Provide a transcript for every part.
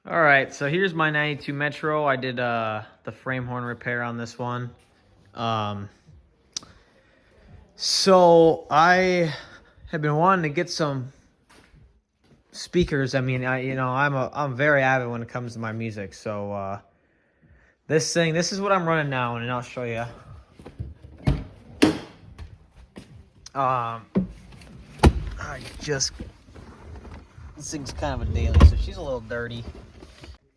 All right, so here's my 92 Metro. I did the frame horn repair on this one. So I have been wanting to get some speakers. I mean, I'm very avid when it comes to my music. So this is what I'm running now, and I'll show you. This thing's kind of a daily, so she's a little dirty.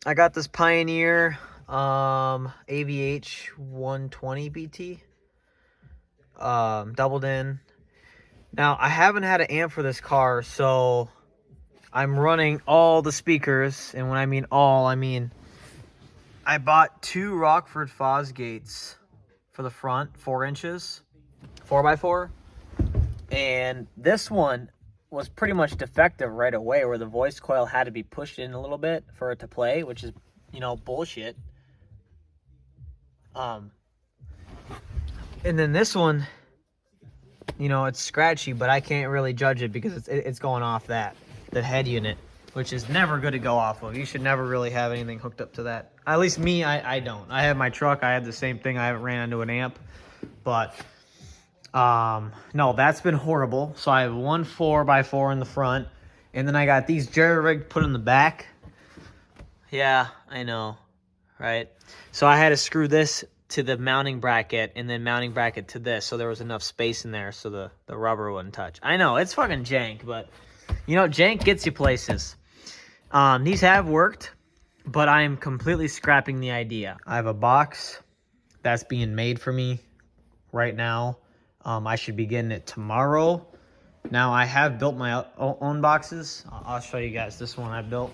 I got this Pioneer AVH 120 BT doubled in. Now I haven't had an amp for this car, so I'm running all the speakers, and when I mean all, I mean I bought two Rockford Fosgates for the front, 4 inches, 4x4, and this one was pretty much defective right away, where the voice coil had to be pushed in a little bit for it to play, which is, bullshit. And then this one, it's scratchy, but I can't really judge it because it's going off the head unit, which is never good to go off of. You should never really have anything hooked up to that. At least me, I don't. I have my truck. I have the same thing. I haven't ran into an amp, but no, that's been horrible. So I have one 4x4 in the front, and then I got these jerry-rigged put in the back. Yeah, I know, right? So I had to screw this to the mounting bracket and then mounting bracket to this, so there was enough space in there so the rubber wouldn't touch. I know, it's fucking jank, but, jank gets you places. These have worked, but I'm completely scrapping the idea. I have a box that's being made for me right now. I should be getting it tomorrow. Now, I have built my own boxes. I'll show you guys this one I built.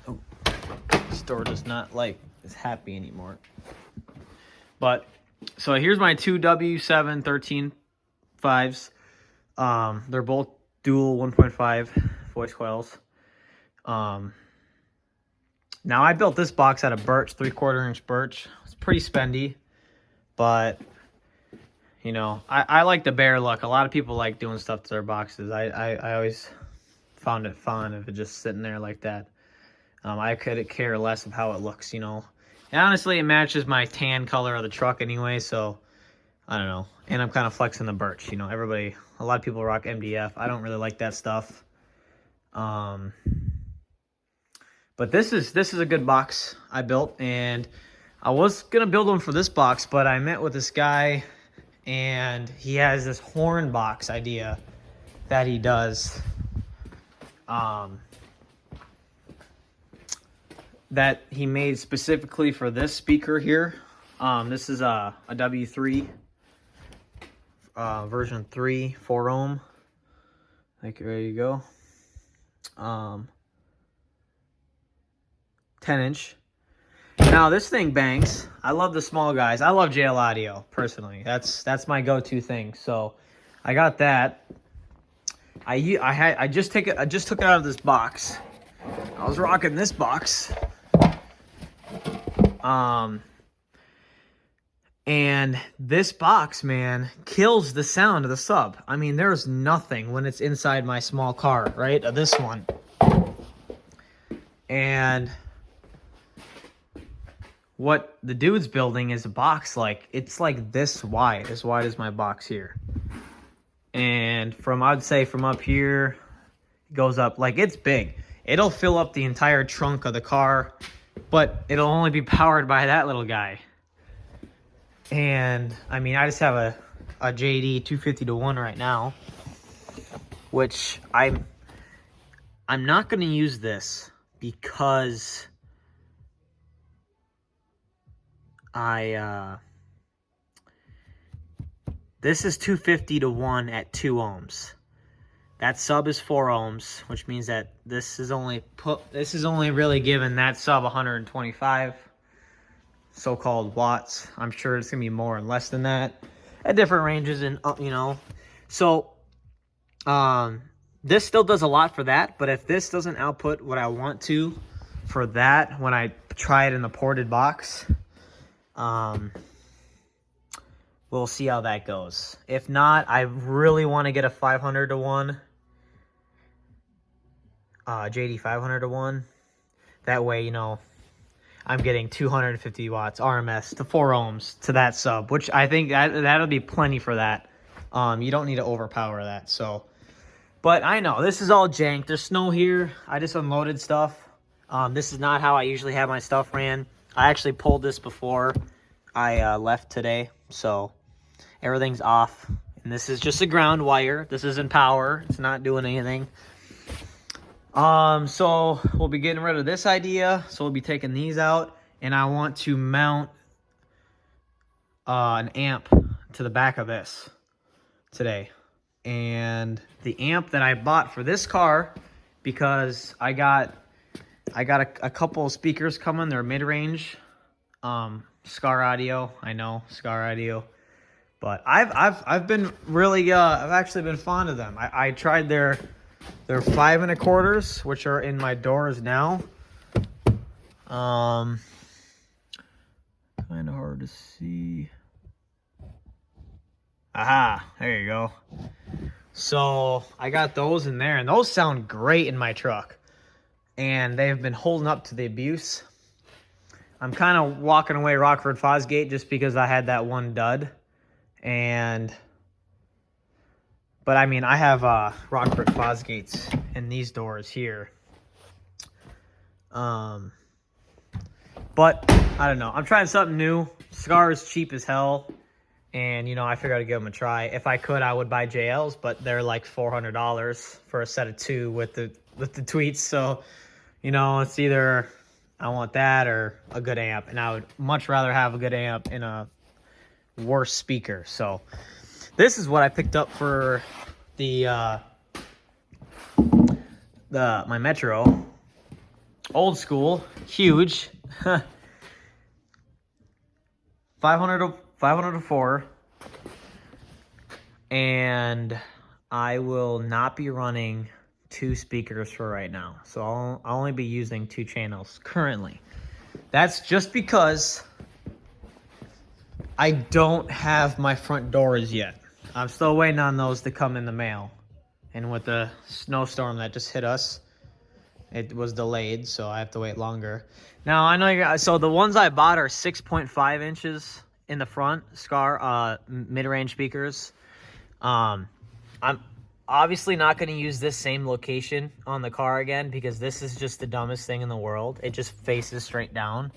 Oh, the store does not is happy anymore. But, so here's my two W7-13-5s. They're both dual 1.5 voice coils. Now I built this box out of birch, 3/4 inch birch. It's pretty spendy, but I like the bare look. A lot of people like doing stuff to their boxes. I always found it fun if it just sitting there like that. I could care less of how it looks, And honestly, it matches my tan color of the truck anyway, so I don't know. And I'm kind of flexing the birch, a lot of people rock MDF. I don't really like that stuff. But this is a good box I built, and I was gonna build one for this box, but I met with this guy, and he has this horn box idea that he does, that he made specifically for this speaker here. This is a W3 version 3, 4 ohm. There you go. 10 inch. Now this thing bangs. I love the small guys. I love JL Audio personally. That's my go-to thing. So I got that. I just took it out of this box. I was rocking this box. And this box, man, kills the sound of the sub. I mean, there's nothing when it's inside my small car, right? This one. And what the dude's building is a box it's like this wide as my box here. And I'd say from up here, it goes up, it's big. It'll fill up the entire trunk of the car, but it'll only be powered by that little guy. And I mean, I just have a JD 250-1 right now, which I'm not going to use this because this is 250-1 at 2 ohms. That sub is 4 ohms, which means that this is only really giving that sub 125 so-called watts. I'm sure it's gonna be more and less than that at different ranges, and so this still does a lot for that. But if this doesn't output what I want to for that when I try it in the ported box, we'll see how that goes. If not, I really want to get a 500-to-1, JD 500-to-1. That way, you know, I'm getting 250 watts RMS to 4 ohms to that sub, which I think that'll be plenty for that. You don't need to overpower that. So, but I know this is all jank. There's snow here. I just unloaded stuff. This is not how I usually have my stuff ran. I actually pulled this before I left today, so everything's off. And this is just a ground wire. This isn't power. It's not doing anything. So we'll be getting rid of this idea. So we'll be taking these out, and I want to mount an amp to the back of this today. And the amp that I bought for this car, because I got a couple of speakers coming. They're mid-range, Scar Audio. I know Scar Audio, but I've been really I've actually been fond of them. I tried their 5 1/4s, which are in my doors now. Kind of hard to see. Aha, there you go. So I got those in there, and those sound great in my truck. And they've been holding up to the abuse. I'm kind of walking away Rockford Fosgate just because I had that one dud. But I mean, I have Rockford Fosgates in these doors here. But I don't know. I'm trying something new. Scar is cheap as hell. And, you know, I figured I'd give them a try. If I could, I would buy JLs, but they're like $400 for a set of 2 with the tweets. So, you know, it's either I want that or a good amp. And I would much rather have a good amp in a worse speaker. So this is what I picked up for my Metro. Old school, huge. 500-to-4. And I will not be running 2 speakers for right now. So I'll only be using 2 channels currently. That's just because I don't have my front doors yet. I'm still waiting on those to come in the mail. And with the snowstorm that just hit us, it was delayed, so I have to wait longer. Now, I know so the ones I bought are 6.5 inches in the front, Scar mid-range speakers. I'm obviously not going to use this same location on the car again because this is just the dumbest thing in the world. It just faces straight down.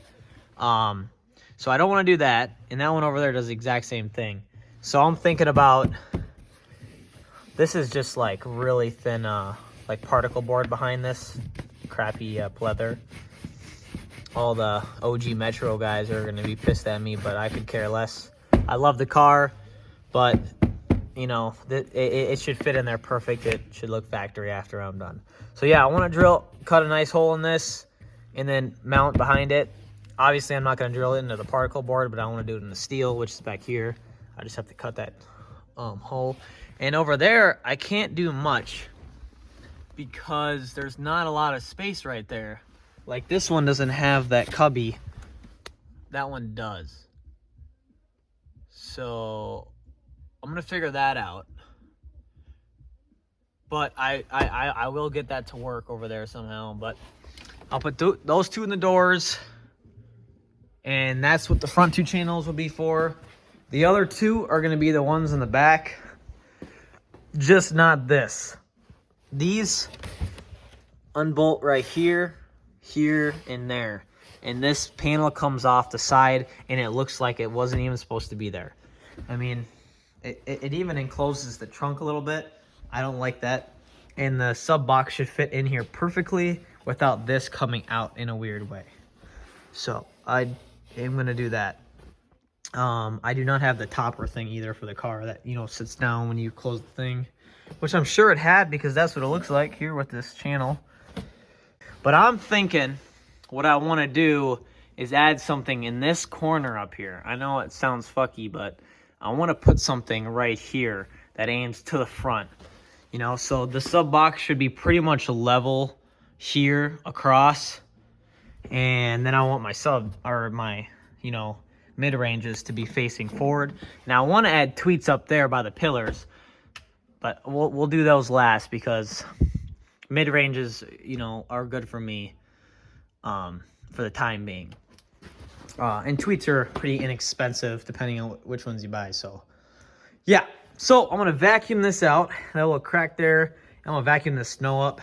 So I don't want to do that. And that one over there does the exact same thing. So I'm thinking about, this is just like really thin, like particle board behind this crappy pleather. All the OG Metro guys are going to be pissed at me, but I could care less. I love the car, but you know, it should fit in there perfect. It should look factory after I'm done. So yeah, I want to cut a nice hole in this and then mount behind it. Obviously, I'm not going to drill it into the particle board, but I want to do it in the steel, which is back here. I just have to cut that hole. And over there, I can't do much because there's not a lot of space right there. Like this one doesn't have that cubby. That one does. So I'm going to figure that out. But I will get that to work over there somehow. But I'll put those 2 in the doors. And that's what the front 2 channels will be for. The other 2 are going to be the ones in the back. Just not this. These unbolt right here, here, and there. And this panel comes off the side, and it looks like it wasn't even supposed to be there. I mean, it even encloses the trunk a little bit. I don't like that. And the sub box should fit in here perfectly without this coming out in a weird way. So I am going to do that. I do not have the topper thing either for the car that, you know, sits down when you close the thing, which I'm sure it had because that's what it looks like here with this channel. But I'm thinking what I want to do is add something in this corner up here. I know it sounds fucky, but I want to put something right here that aims to the front. You know, so the sub box should be pretty much level here across. And then I want my sub, or my, you know, mid-ranges to be facing forward. Now I want to add tweets up there by the pillars, but we'll do those last because mid-ranges, you know, are good for me for the time being. And tweets are pretty inexpensive depending on which ones you buy. So yeah, so I'm gonna vacuum this out. That little crack there. I'm gonna vacuum the snow up,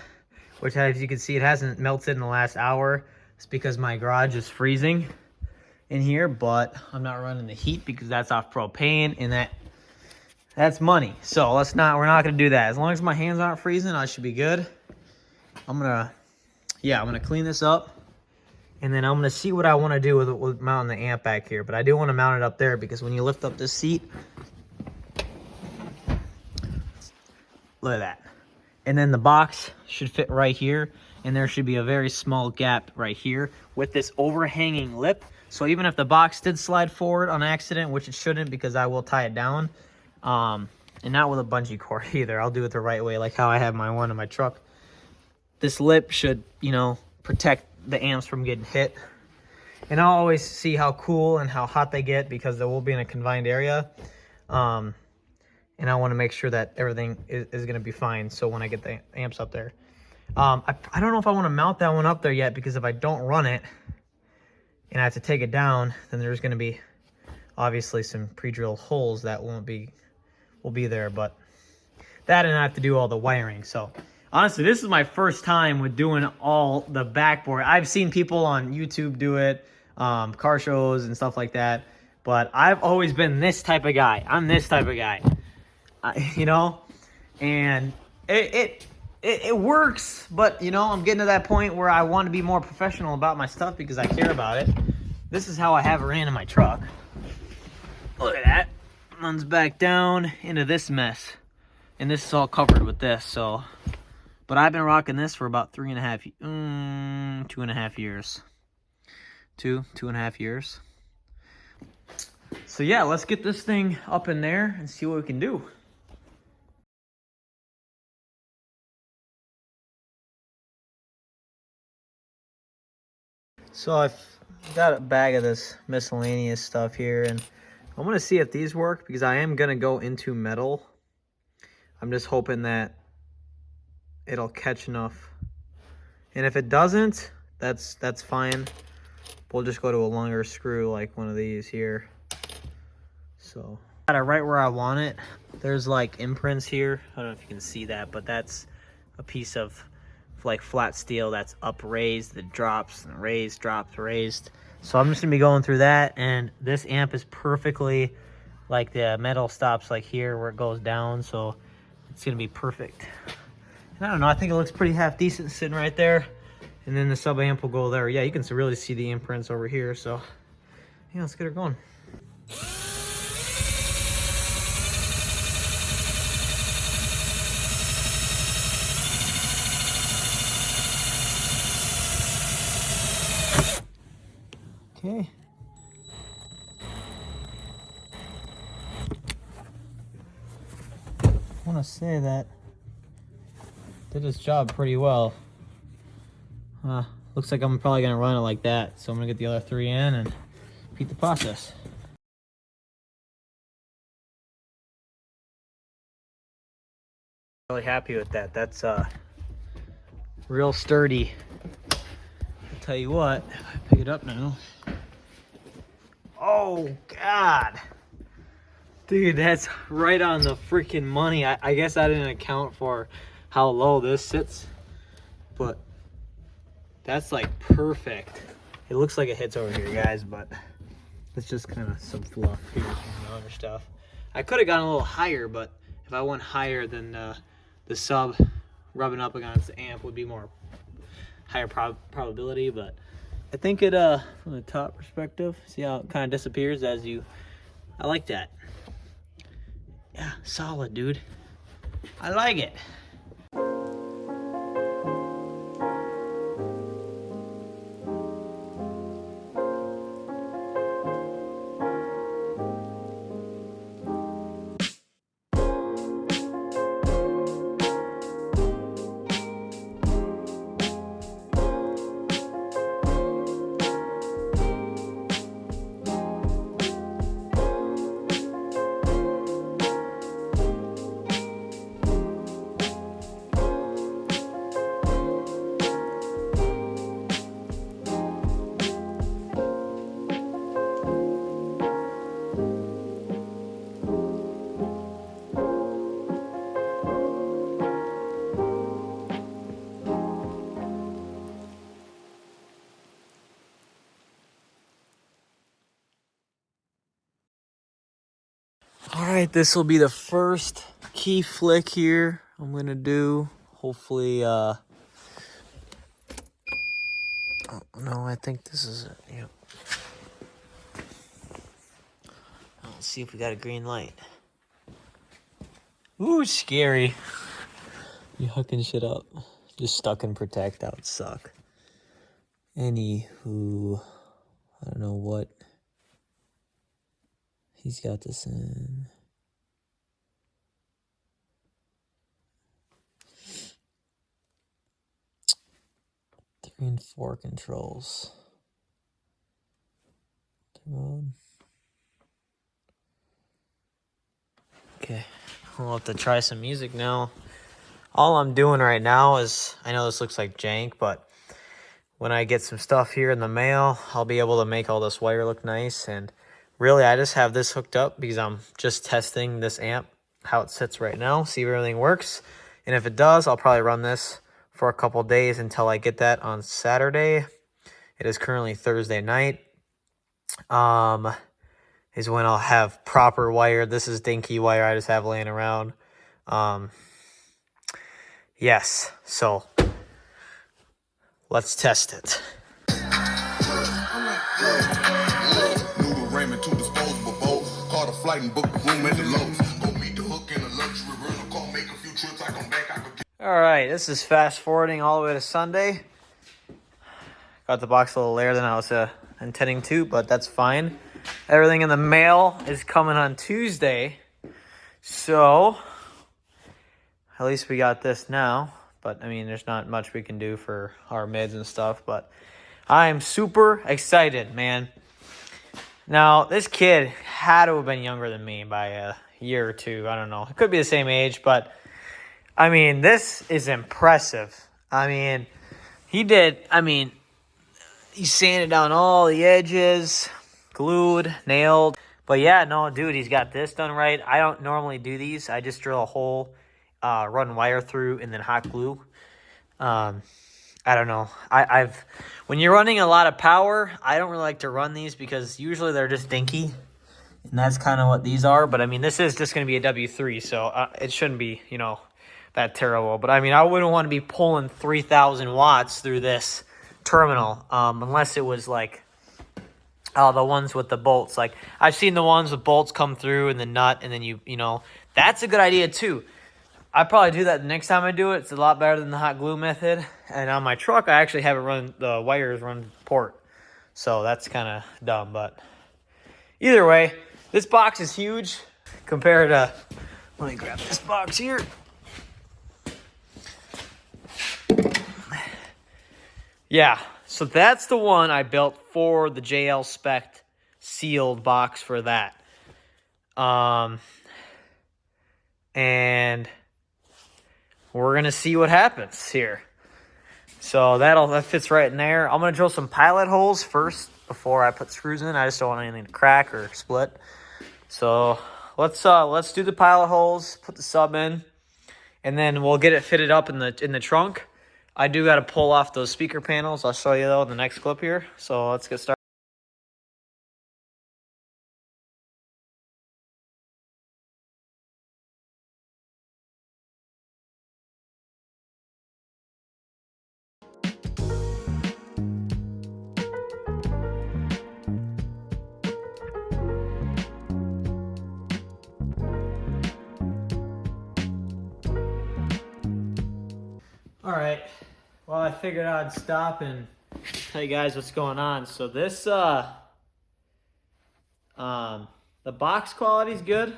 which, as you can see, it hasn't melted in the last hour. It's because my garage is freezing in here, but I'm not running the heat because that's off propane, and that's money. So we're not gonna do that. As long as my hands aren't freezing, I should be good. I'm gonna clean this up. And then I'm going to see what I want to do with mounting the amp back here. But I do want to mount it up there because when you lift up this seat, look at that. And then the box should fit right here. And there should be a very small gap right here with this overhanging lip. So even if the box did slide forward on accident, which it shouldn't because I will tie it down. And not with a bungee cord either. I'll do it the right way, like how I have my one in my truck. This lip should, you know, protect the amps from getting hit. And I'll always see how cool and how hot they get because they will be in a confined area. And I want to make sure that everything is going to be fine. So when I get the amps up there, I don't know if I want to mount that one up there yet, because if I don't run it and I have to take it down, then there's going to be obviously some pre-drilled holes that will be there. But that, and I have to do all the wiring. So honestly, this is my first time with doing all the backboard. I've seen people on YouTube do it, car shows and stuff like that. But I've always been this type of guy. I'm this type of guy, you know? And it works, but, you know, I'm getting to that point where I want to be more professional about my stuff because I care about it. This is how I have it ran in my truck. Look at that. Runs back down into this mess. And this is all covered with this, so... But I've been rocking this for about 2.5 years. 2.5 years. So yeah, let's get this thing up in there and see what we can do. So I've got a bag of this miscellaneous stuff here, and I'm going to see if these work because I am going to go into metal. I'm just hoping that it'll catch enough, and if it doesn't, that's fine. We'll just go to a longer screw like one of these here. So got it right where I want it. There's like imprints here. I don't know if you can see that, but that's a piece of like flat steel that's upraised, that drops and raised, drops, raised. So I'm just gonna be going through that, and this amp is perfectly like the metal stops like here where it goes down, so it's gonna be perfect. I don't know, I think it looks pretty half decent sitting right there. And then the sub amp will go there. Yeah, you can really see the imprints over here. So, yeah, let's get her going. Okay. I want to say that did its job pretty well. Looks like I'm probably gonna run it like that. So I'm gonna get the other 3 in and repeat the process. Really happy with that. That's real sturdy. I'll tell you what, if I pick it up now. Oh God. Dude, that's right on the freaking money. I guess I didn't account for how low this sits, but that's like perfect. It looks like it hits over here, guys, but it's just kind of some fluff here and the other stuff. I could have gone a little higher, but if I went higher, then the sub rubbing up against the amp would be more higher probability. But I think it from the top perspective, see how it kind of disappears as you. I like that. Yeah, solid, dude. I like it. All right, this will be the first key flick here I'm gonna do. Hopefully, oh, no, I think this is it. Yep. Let's see if we got a green light. Ooh, scary. You hooking shit up. Just stuck in protect. That would suck. Anywho, I don't know what he's got this in. 3 and 4 controls. Mode. Okay, I'll have to try some music now. All I'm doing right now is, I know this looks like jank, but when I get some stuff here in the mail, I'll be able to make all this wire look nice. And really, I just have this hooked up because I'm just testing this amp, how it sits right now, see if everything works. And if it does, I'll probably run this for a couple days until I get that on Saturday. It is currently Thursday night. Is when I'll have proper wire. This is dinky wire I just have laying around. Yes, so let's test it. All right, this is fast forwarding all the way to Sunday. Got the box a little later than I was intending to, but that's fine. Everything in the mail is coming on Tuesday, so at least we got this now. But I mean, there's not much we can do for our mids and stuff, but I'm super excited, man. Now, this kid had to have been younger than me by a year or two. I don't know. It could be the same age, but I mean, this is impressive. I mean, he sanded down all the edges, glued, nailed. But yeah, no, dude, he's got this done right. I don't normally do these. I just drill a hole, run wire through, and then hot glue. I don't know. When you're running a lot of power, I don't really like to run these because usually they're just dinky. And that's kind of what these are. But I mean, this is just going to be a W3, so it shouldn't be, that terrible. But I mean, I wouldn't want to be pulling 3,000 watts through this terminal unless it was like the ones with the bolts. Like, I've seen the ones with bolts come through and the nut, and then you know, that's a good idea too. I probably do that the next time I do it. It's a lot better than the hot glue method. And on my truck, I actually have it run, the wires run port. So that's kind of dumb, but either way, this box is huge compared to, let me grab this box here. Yeah, so that's the one I built for the JL Spec sealed box for that. And we're going to see what happens here. So that fits right in there. I'm going to drill some pilot holes first before I put screws in. I just don't want anything to crack or split. So let's do the pilot holes, put the sub in, and then we'll get it fitted up in the trunk. I do got to pull off those speaker panels. I'll show you though in the next clip here. So let's get started. All right. Well, I figured I'd stop and tell you guys what's going on. So this, the box quality's good.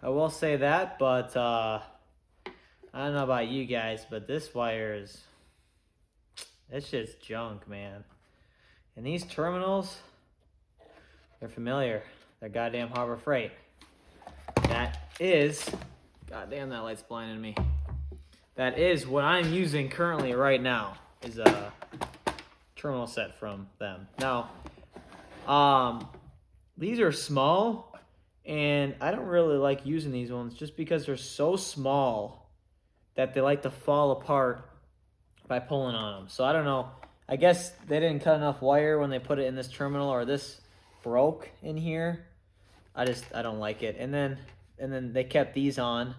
I will say that, but I don't know about you guys, but this wire it's just junk, man. And these terminals, they're familiar. They're goddamn Harbor Freight. That is, goddamn, that light's blinding me. That is what I'm using currently right now, is a terminal set from them. Now, these are small, and I don't really like using these ones just because they're so small that they like to fall apart by pulling on them. So I don't know. I guess they didn't cut enough wire when they put it in this terminal, or this broke in here. I don't like it. And then they kept these on,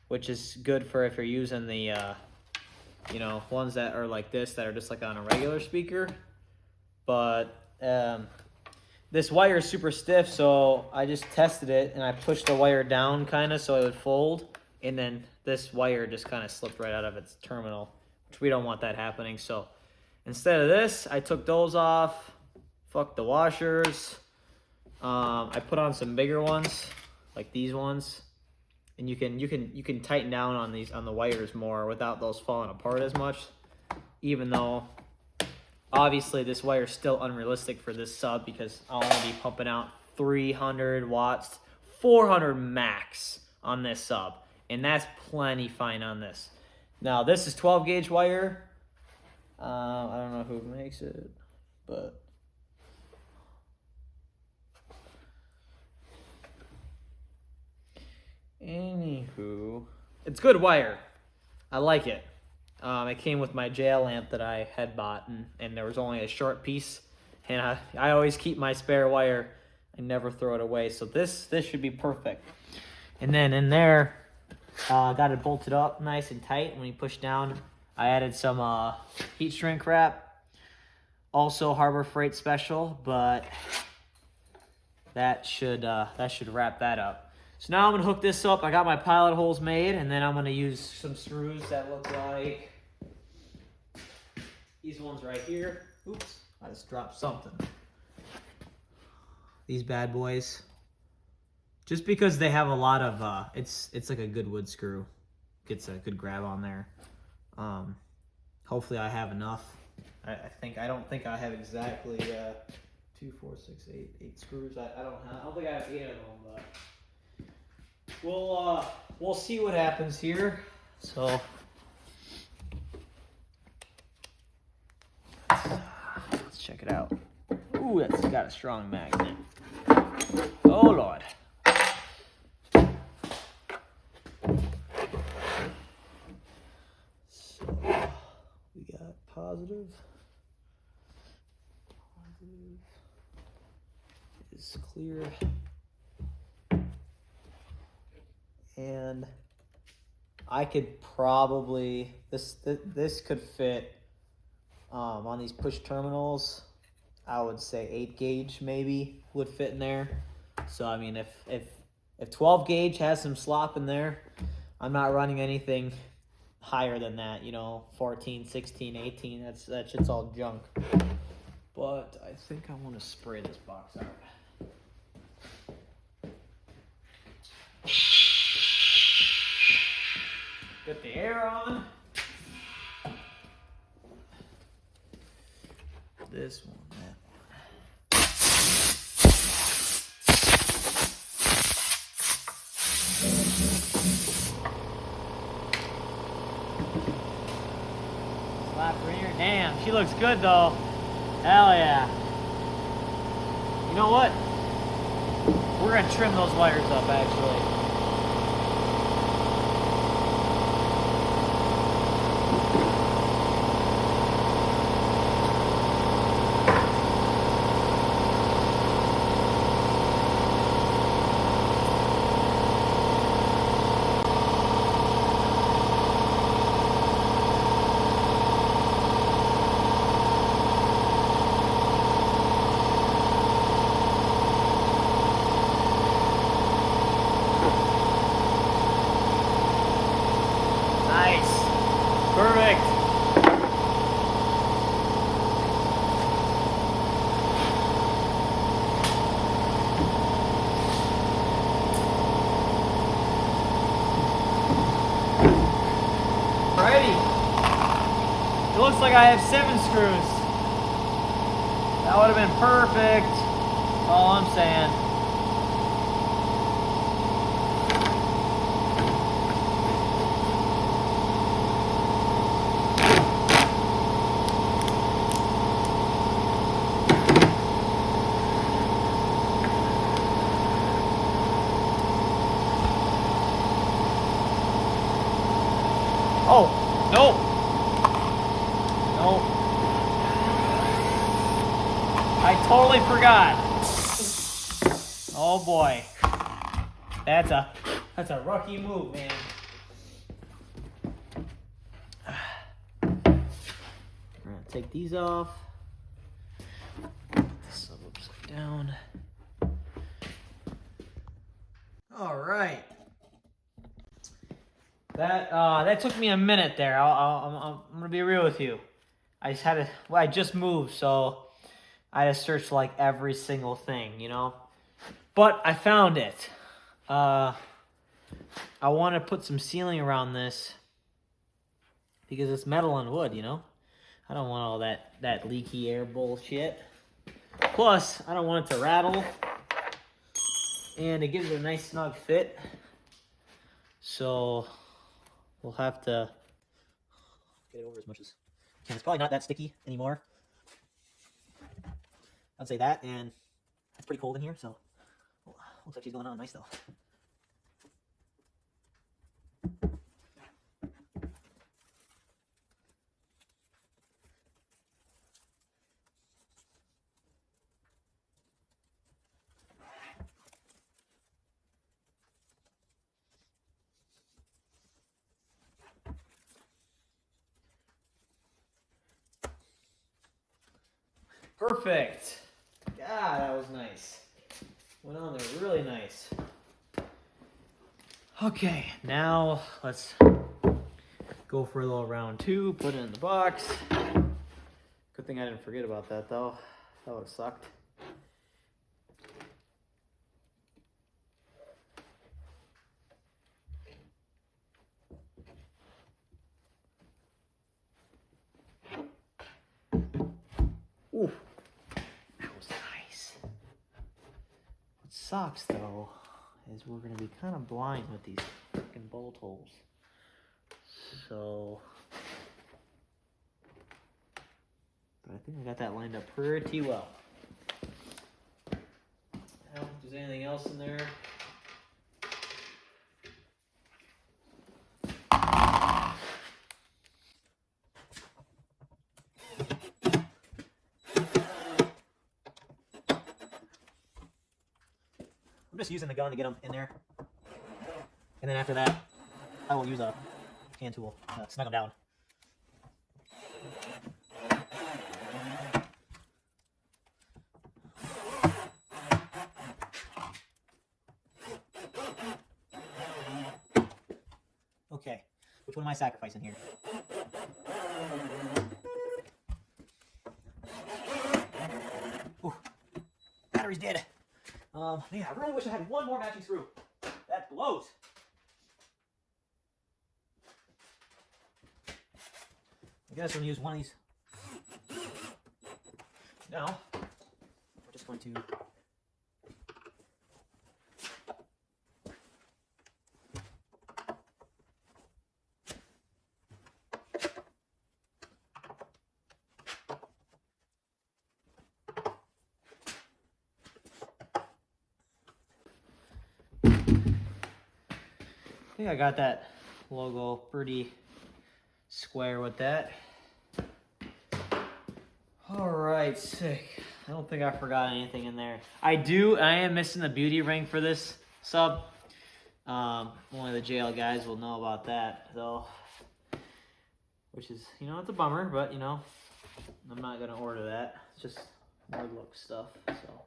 which is good for if you're using the you know, ones that are like this, that are just like on a regular speaker. But this wire is super stiff, so I just tested it and I pushed the wire down kind of so it would fold, and then this wire just kind of slipped right out of its terminal, which we don't want that happening. So instead of this, I took those off, fuck the washers. I put on some bigger ones, like these ones, and you can tighten down on these, on the wires more without those falling apart as much, even though obviously this wire is still unrealistic for this sub because I'll only be pumping out 300 watts, 400 max on this sub, and that's plenty fine on this. Now this is 12 gauge wire. I don't know who makes it, but anywho, it's good wire. I like it. It came with my JL lamp that I had bought, and there was only a short piece, and I always keep my spare wire. I never throw it away, so this should be perfect. And then in there, got it bolted up nice and tight. When you push down, I added some heat shrink wrap, also Harbor Freight special, but that should wrap that up. So now I'm gonna hook this up. I got my pilot holes made, and then I'm gonna use some screws that look like these ones right here. Oops, I just dropped something. These bad boys. Just because they have a lot of, it's like a good wood screw. Gets a good grab on there. Hopefully I have enough. I don't think I have exactly 2, 4, 6, 8 screws. I don't think I have 8 of them, but we'll see what happens here. So let's check it out. Ooh, that's got a strong magnet. Oh Lord. So we got positive is clear. And I could probably, this could fit on these push terminals. I would say 8 gauge maybe would fit in there. So I mean, if 12 gauge has some slop in there, I'm not running anything higher than that. You know, 14, 16, 18. That shit's all junk. But I think I want to spray this box out. Get the air on. This one, that one. Slap her ear. Damn, she looks good though. Hell yeah. You know what? We're gonna trim those wires up actually. Perfect. Alrighty. It looks like I have 7 screws. That would have been perfect. That's all I'm saying. Oh, no. No. I totally forgot. Oh boy. That's a rookie move, man. We're gonna take these off. This upside down. All right. That took me a minute there. I'm gonna be real with you. I just had to. Well, I just moved, so I had to search like every single thing, you know. But I found it. I want to put some sealing around this because it's metal and wood, you know. I don't want all that leaky air bullshit. Plus, I don't want it to rattle, and it gives it a nice snug fit. So we'll have to get it over as much as we can. It's probably not that sticky anymore. I'd say that, and it's pretty cold in here, so looks like she's going on nice though. Perfect. God, that was nice. Went on there really nice. Okay, now let's go for a little round two, put it in the box. Good thing I didn't forget about that though. That would have sucked. Ooh, that was nice. What sucks though is we're gonna be kind of blind with these freaking bolt holes. So, but I think I got that lined up pretty well. I don't know if there's anything else in there. I'm just using the gun to get them in there. And then after that, I will use a hand tool to snug them down. Okay, which one am I sacrificing here? Ooh, battery's dead. Man, I really wish I had one more matching screw. That blows. I guess I'm gonna use one of these. Now, we're just going to I think I got that logo pretty square with that. All right, sick. I don't think I forgot anything in there. I am missing the beauty ring for this sub. Only the JL guys will know about that, though. Which is, you know, it's a bummer, but, you know, I'm not going to order that. It's just more look stuff, so.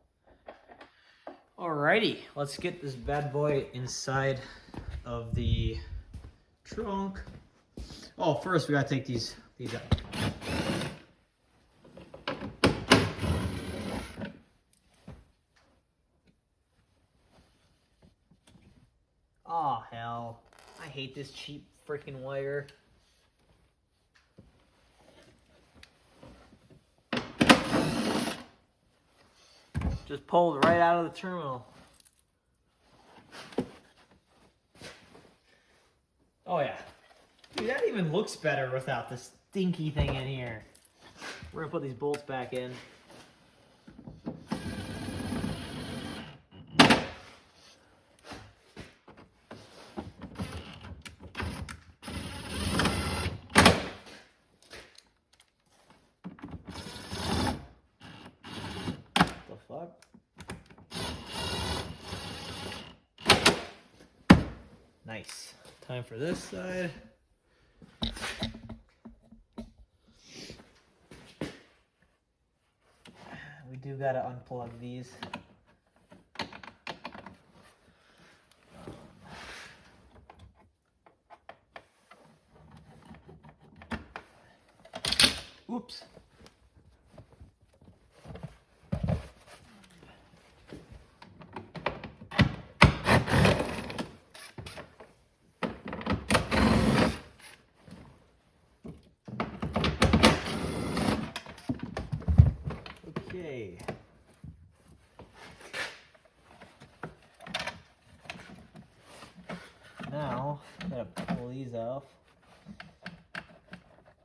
Alrighty, let's get this bad boy inside of the trunk. Oh, first we gotta take these out. Oh hell, I hate this cheap freaking wire. Just pulled right out of the terminal. Oh yeah. Dude, that even looks better without this stinky thing in here. We're gonna put these bolts back in. The fuck? Nice. Time for this side. We do gotta unplug these. Oops. Okay. Now, I'm gonna pull these off.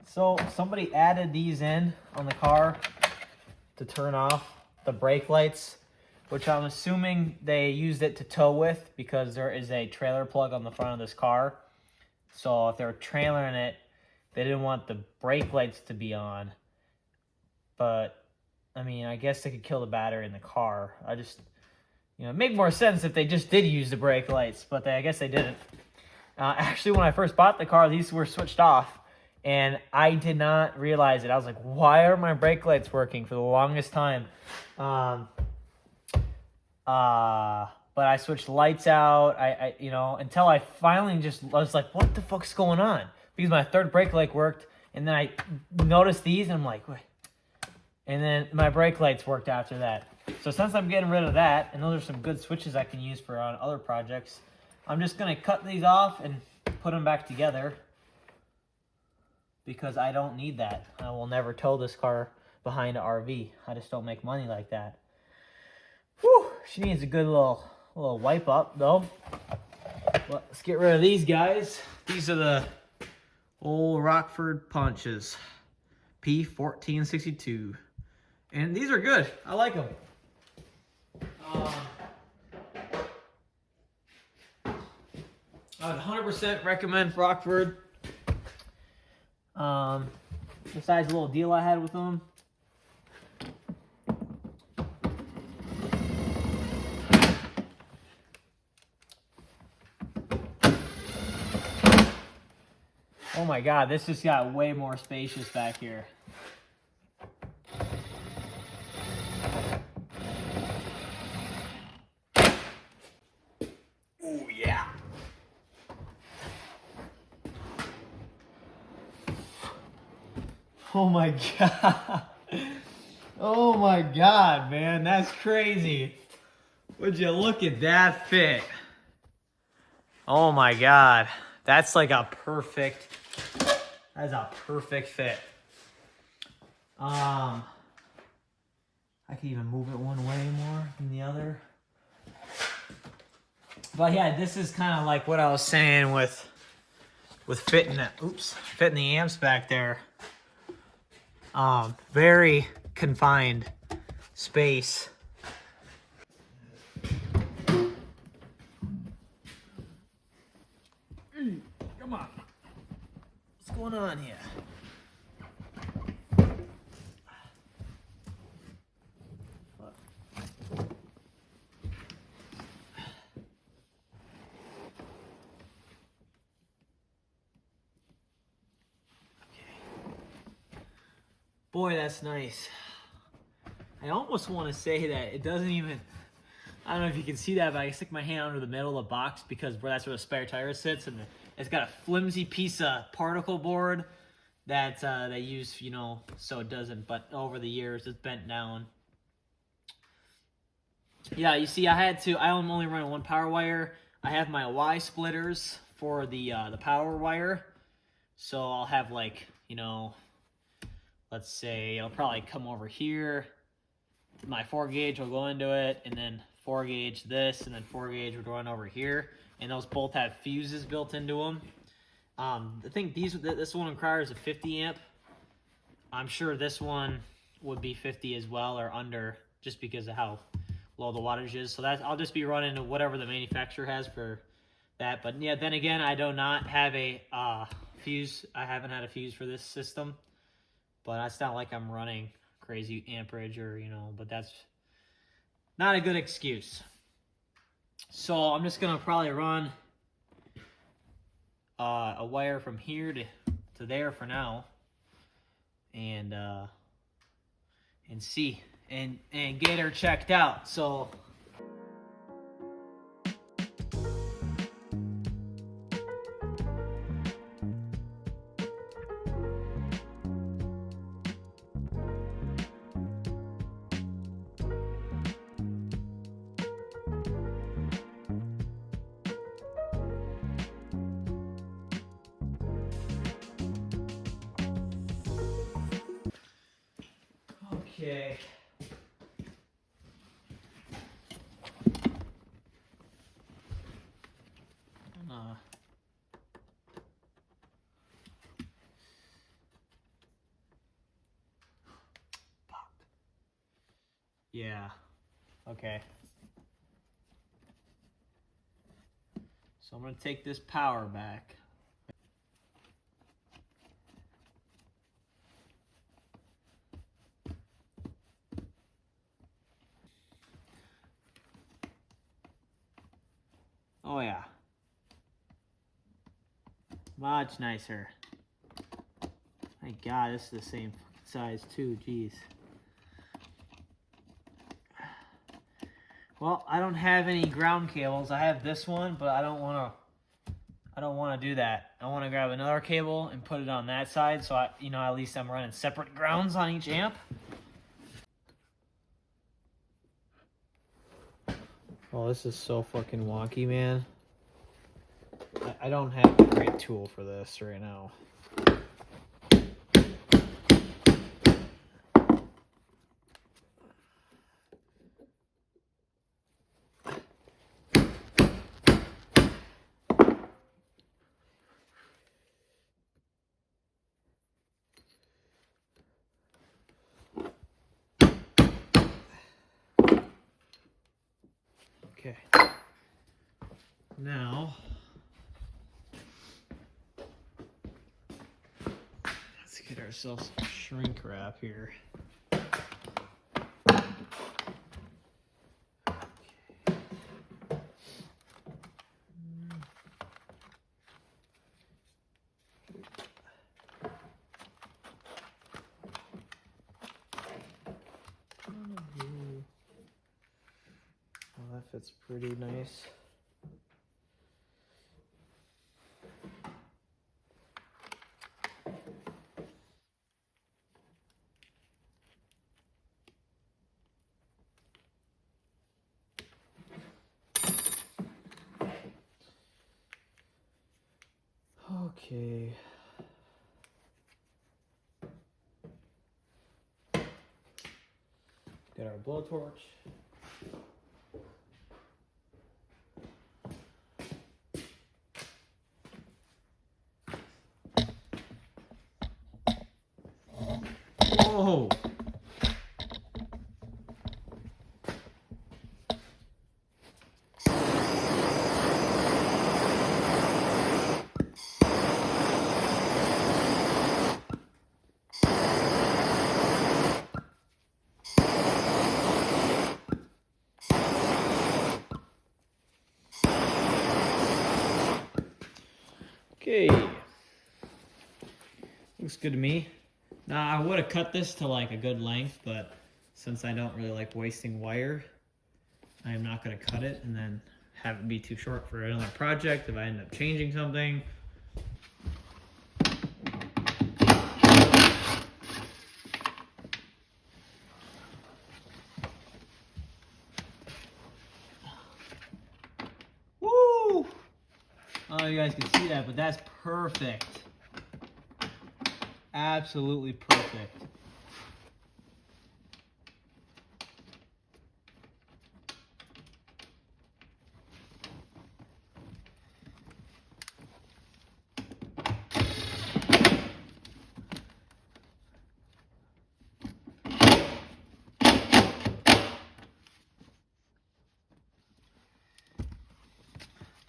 So somebody added these in on the car to turn off the brake lights, which I'm assuming they used it to tow with because there is a trailer plug on the front of this car. So if they were trailering it, they didn't want the brake lights to be on. But I mean, I guess they could kill the battery in the car. It made more sense if they just did use the brake lights, but I guess they didn't. Actually, when I first bought the car, these were switched off. And I did not realize it. I was like, why are my brake lights working for the longest time? But I switched lights out. Until I finally I was like, what the fuck's going on? Because my third brake light worked, and then I noticed these, and I'm like, wait. And then my brake lights worked after that. So since I'm getting rid of that, and those are some good switches I can use for on other projects, I'm just gonna cut these off and put them back together. Because I don't need that. I will never tow this car behind an RV. I just don't make money like that. Whew, she needs a good little wipe up though. Let's get rid of these guys. These are the old Rockford punches. P1462. And these are good. I like them. I would 100% recommend Rockford. Besides the little deal I had with them. Oh my God, this just got way more spacious back here. Oh yeah. Oh my God. Oh my God, man. That's crazy. Would you look at that fit? Oh my God. That's like a perfect, that's a perfect fit. I can even move it one way more than the other. But yeah, this is kind of like what I was saying with fitting the amps back there. Very confined space. Come on. What's going on here? Boy, that's nice. I almost want to say that it doesn't even, I don't know if you can see that, but I stick my hand under the middle of the box because that's where the spare tire sits, and it's got a flimsy piece of particle board that they use, so it doesn't, but over the years it's bent down. Yeah, you see, I am only running one power wire. I have my Y splitters for the power wire, so I'll have let's say I'll probably come over here. My 4 gauge will go into it, and then 4 gauge this, and then 4 gauge would run over here. And those both have fuses built into them. I think this one requires a 50 amp. I'm sure this one would be 50 as well or under, just because of how low the wattage is. So I'll just be running whatever the manufacturer has for that. But yeah, then again, I do not have a fuse. I haven't had a fuse for this system. But it's not like I'm running crazy amperage but that's not a good excuse. So I'm just going to probably run a wire from here to there for now, and see and get her checked out. So okay. Yeah. Okay. So I'm going to take this power back. Oh yeah. Much nicer. My God, this is the same size too, jeez. Well, I don't have any ground cables. I have this one, but I don't want to do that. I want to grab another cable and put it on that side, so at least I'm running separate grounds on each amp. Oh, this is so fucking wonky, man. I don't have a great tool for this right now. Okay. Now, let's get ourselves some shrink wrap here. Well, that fits pretty nice. Okay. Got our blowtorch. Oh! Okay. Looks good to me. Now, I would have cut this to like a good length, but since I don't really like wasting wire, I am not going to cut it and then have it be too short for another project if I end up changing something. Woo! Oh, you guys can see that, but that's perfect. Absolutely perfect.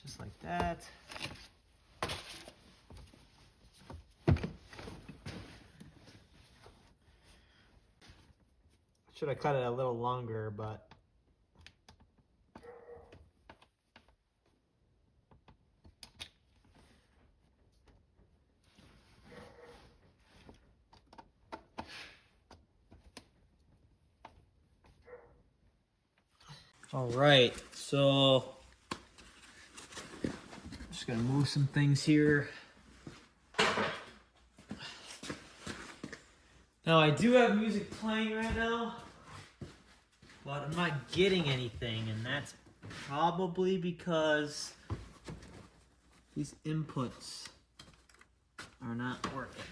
Just like that. Should have cut it a little longer, but All right, so just gonna move some things here. Now I do have music playing right now, but I'm not getting anything, and that's probably because these inputs are not working.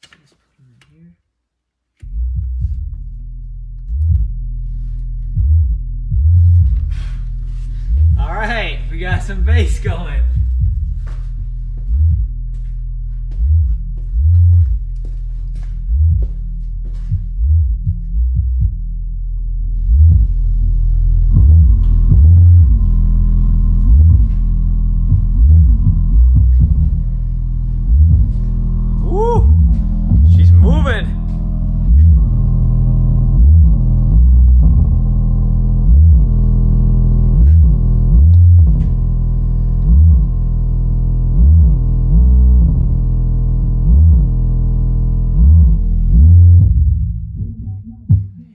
Just put them in here. All right, we got some bass going. Woo! She's moving.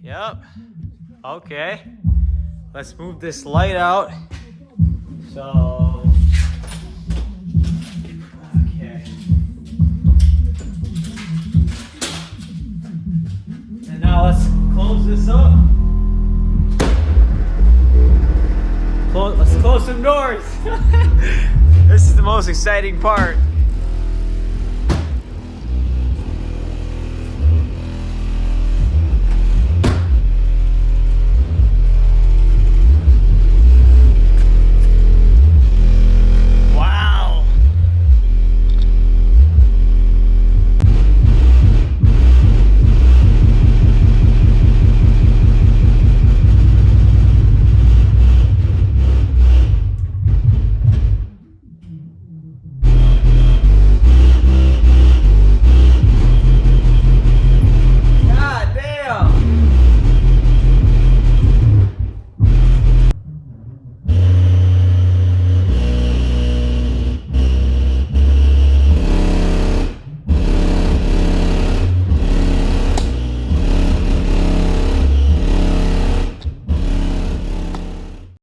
Yep. Okay. Let's move this light out. So, okay. And now let's close this up. Let's close some doors. This is the most exciting part.